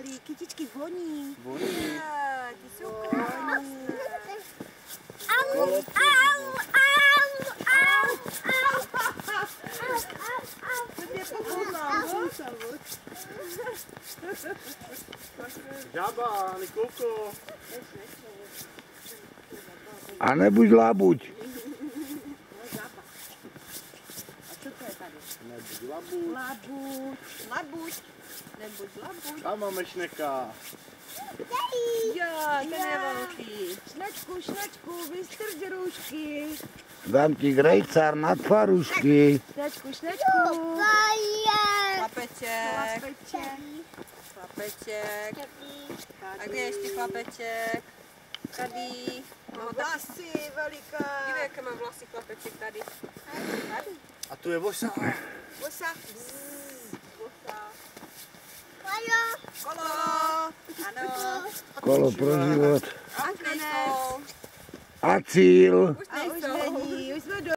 malý, kytičky voní. Voní. Ty jsou krásné. Au. Žába, Nikolko. A nebuď labuť. A co to je tady? Nebuď labuť. Labuť. Nebuď labuť. Tam máme šneka. Jo, ten je velký. Šnačku, vystrč růžky. Dám ti grejcár na tvarušky. Šnačku. Chlapeček. A kde je ještě chlapeček? Tady. Má vlasy veliká. Dívej, jaké má vlasy chlapeček tady. Tady. A tu je vosa. Vosa. Kolo. Ano. Kolo pro život. A A cíl. už